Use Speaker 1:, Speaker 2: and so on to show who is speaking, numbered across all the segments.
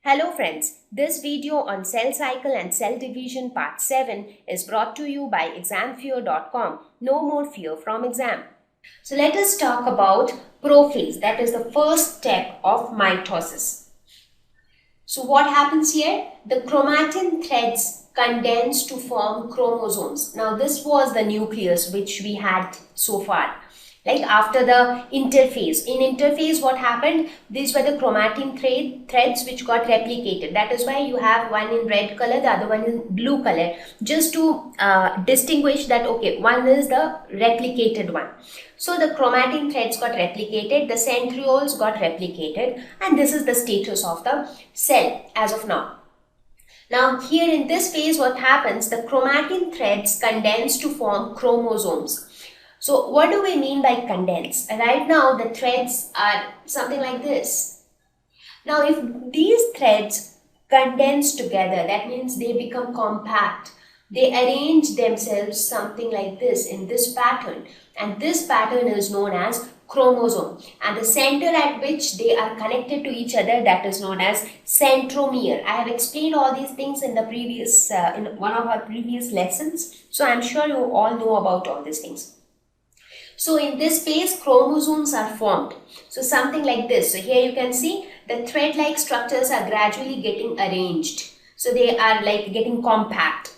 Speaker 1: Hello friends, this video on cell cycle and cell division part 7 is brought to you by examfear.com. No more fear from exam. So let us talk about prophase, that is the first step of mitosis. So what happens here? The chromatin threads condense to form chromosomes. Now this was the nucleus which we had so far. Like after the interphase. In interphase, what happened? These were the chromatin threads which got replicated. That is why you have one in red color, the other one in blue color. Just to distinguish that, okay, one is the replicated one. So the chromatin threads got replicated, the centrioles got replicated, and this is the status of the cell as of now. Now here in this phase, what happens? The chromatin threads condense to form chromosomes. So what do we mean by condense? Right now the threads are something like this. Now if these threads condense together, that means they become compact. They arrange themselves something like this in this pattern, and this pattern is known as chromosome, and the center at which they are connected to each other, that is known as centromere. I have explained all these things in the previous in one of our previous lessons, so I am sure you all know about all these things. So in this phase, chromosomes are formed. So something like this. So here you can see the thread-like structures are gradually getting arranged. So they are like getting compact.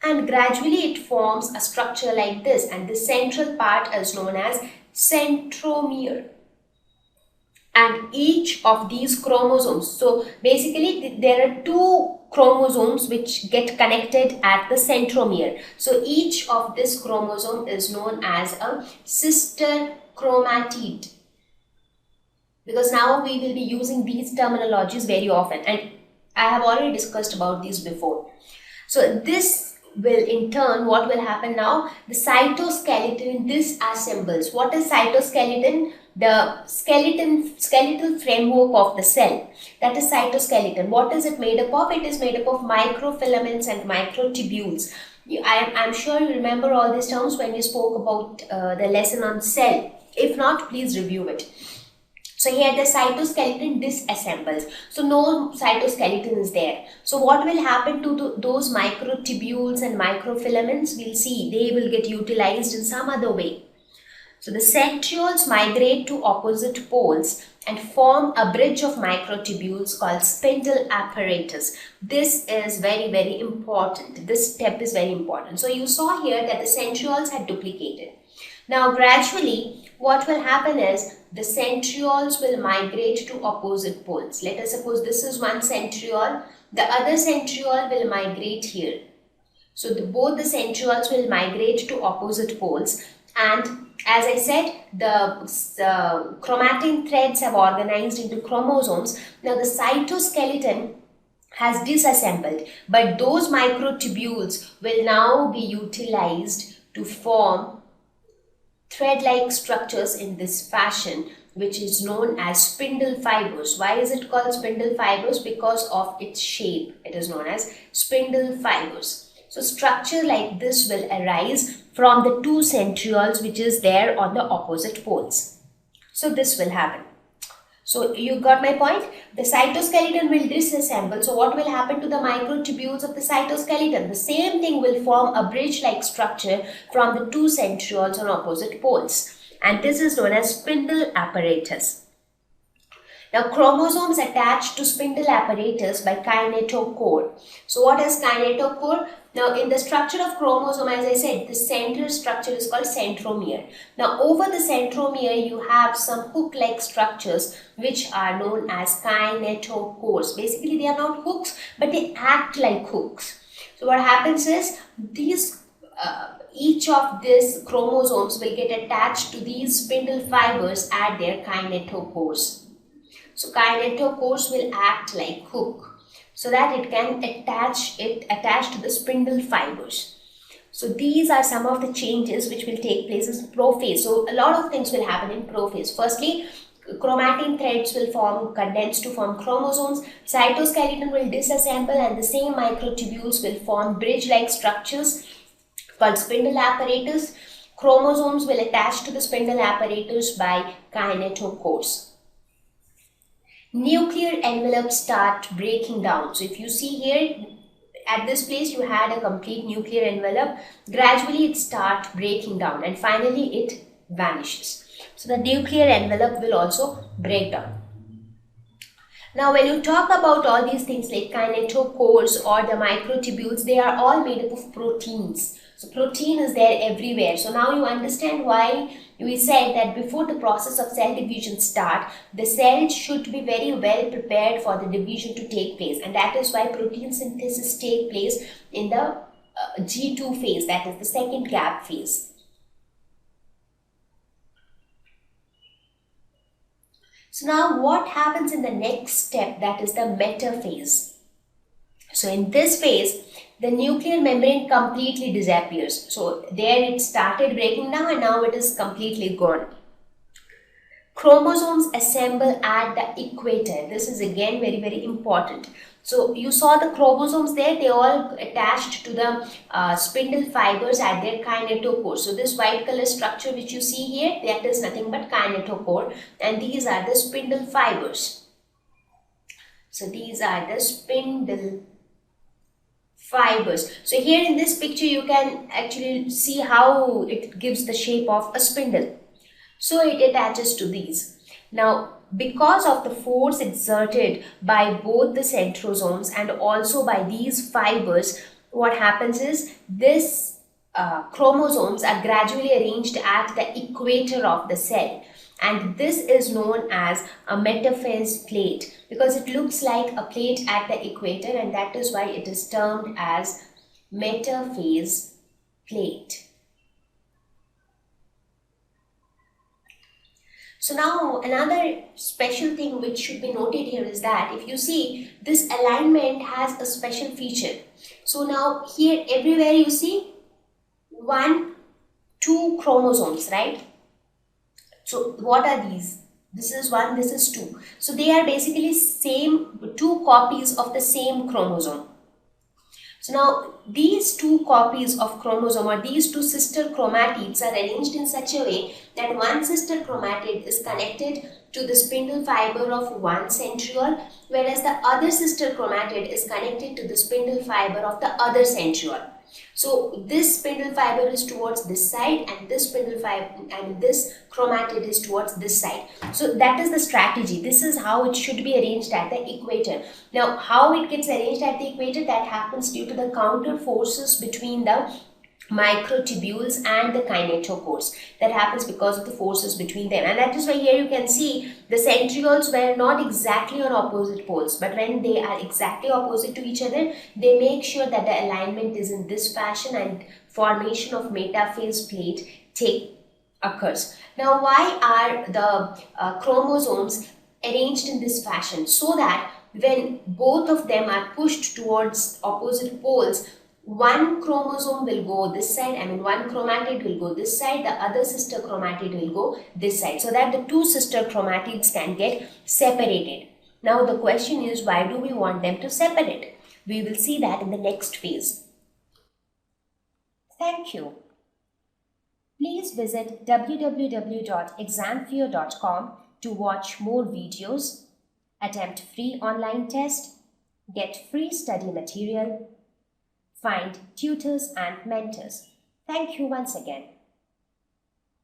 Speaker 1: And gradually it forms a structure like this. And the central part is known as centromere. And each of these chromosomes. So basically there are two chromosomes which get connected at the centromere. So each of this chromosome is known as a sister chromatid. Because now we will be using these terminologies very often, and I have already discussed about these before. So this will in turn, what will happen now? The cytoskeleton disassembles. What is cytoskeleton? The skeletal framework of the cell, that is cytoskeleton. What is it made up of? It is made up of microfilaments and microtubules. I'm sure you remember all these terms when we spoke about the lesson on cell. If not, please review it. So here the cytoskeleton disassembles. So no cytoskeleton is there. So what will happen to those microtubules and microfilaments? We'll see. They will get utilized in some other way. So the centrioles migrate to opposite poles and form a bridge of microtubules called spindle apparatus. This is very, very important. This step is very important. So you saw here that the centrioles had duplicated. Now gradually what will happen is the centrioles will migrate to opposite poles. Let us suppose this is one centriole. The other centriole will migrate here. So both the centrioles will migrate to opposite poles, and as I said, the chromatin threads have organized into chromosomes. Now the cytoskeleton has disassembled, but those microtubules will now be utilized to form thread-like structures in this fashion, which is known as spindle fibers. Why is it called spindle fibers? Because of its shape. It is known as spindle fibers. So structure like this will arise from the two centrioles which is there on the opposite poles. So this will happen. So you got my point? The cytoskeleton will disassemble. So what will happen to the microtubules of the cytoskeleton? The same thing will form a bridge-like structure from the two centrioles on opposite poles. And this is known as spindle apparatus. Now chromosomes attach to spindle apparatus by kinetochore. So what is kinetochore? Now in the structure of chromosome, as I said, the center structure is called centromere. Now over the centromere you have some hook-like structures which are known as kinetochores. Basically they are not hooks, but they act like hooks. So what happens is each of these chromosomes will get attached to these spindle fibers at their kinetochores. So kinetochores will act like hook, so that it can attach to the spindle fibers. So these are some of the changes which will take place in prophase. So a lot of things will happen in prophase. Firstly, chromatin threads will condense to form chromosomes. Cytoskeleton will disassemble, and the same microtubules will form bridge-like structures called spindle apparatus. Chromosomes will attach to the spindle apparatus by kinetochores. nuclear envelopes start breaking down. So if you see here, at this place you had a complete nuclear envelope. Gradually it starts breaking down and finally it vanishes. So the nuclear envelope will also break down. Now when you talk about all these things like kinetochores or the microtubules, they are all made up of proteins. So protein is there everywhere. So now you understand why we said that before the process of cell division start, the cells should be very well prepared for the division to take place, and that is why protein synthesis take place in the G2 phase, that is the second gap phase. So now what happens in the next step, that is the metaphase. So in this phase, the nuclear membrane completely disappears. So there it started breaking down and now it is completely gone. Chromosomes assemble at the equator. This is again very important. So you saw the chromosomes there, they all attached to the spindle fibers at their kinetochore. So this white color structure which you see here, that is nothing but kinetochore, and these are the spindle fibers. So these are the spindle fibers. So here in this picture you can actually see how it gives the shape of a spindle. So it attaches to these. Now because of the force exerted by both the centrosomes and also by these fibers, what happens is this chromosomes are gradually arranged at the equator of the cell, and this is known as a metaphase plate because it looks like a plate at the equator, and that is why it is termed as metaphase plate. So now another special thing which should be noted here is that if you see, this alignment has a special feature. So now here everywhere you see 1, 2 chromosomes, right? So what are these? This is 1, this is 2. So they are basically same 2 copies of the same chromosome. So now these 2 copies of chromosome or these 2 sister chromatids are arranged in such a way that one sister chromatid is connected to the spindle fiber of one centriole, whereas the other sister chromatid is connected to the spindle fiber of the other centriole. So this spindle fiber is towards this side and this spindle fiber and this chromatid is towards this side. So that is the strategy. This is how it should be arranged at the equator. Now how it gets arranged at the equator, that happens due to the counter forces between the microtubules and the kinetochores. That happens because of the forces between them, and that is why here you can see the centrioles were not exactly on opposite poles, but when they are exactly opposite to each other, they make sure that the alignment is in this fashion and formation of metaphase plate occurs. Now why are the chromosomes arranged in this fashion? So that when both of them are pushed towards opposite poles, one chromosome will go this side, one chromatid will go this side, the other sister chromatid will go this side, so that the 2 sister chromatids can get separated. Now the question is, why do we want them to separate? We will see that in the next phase. Thank you. Please visit www.examfear.com to watch more videos, attempt free online test, get free study material, find tutors and mentors. Thank you once again.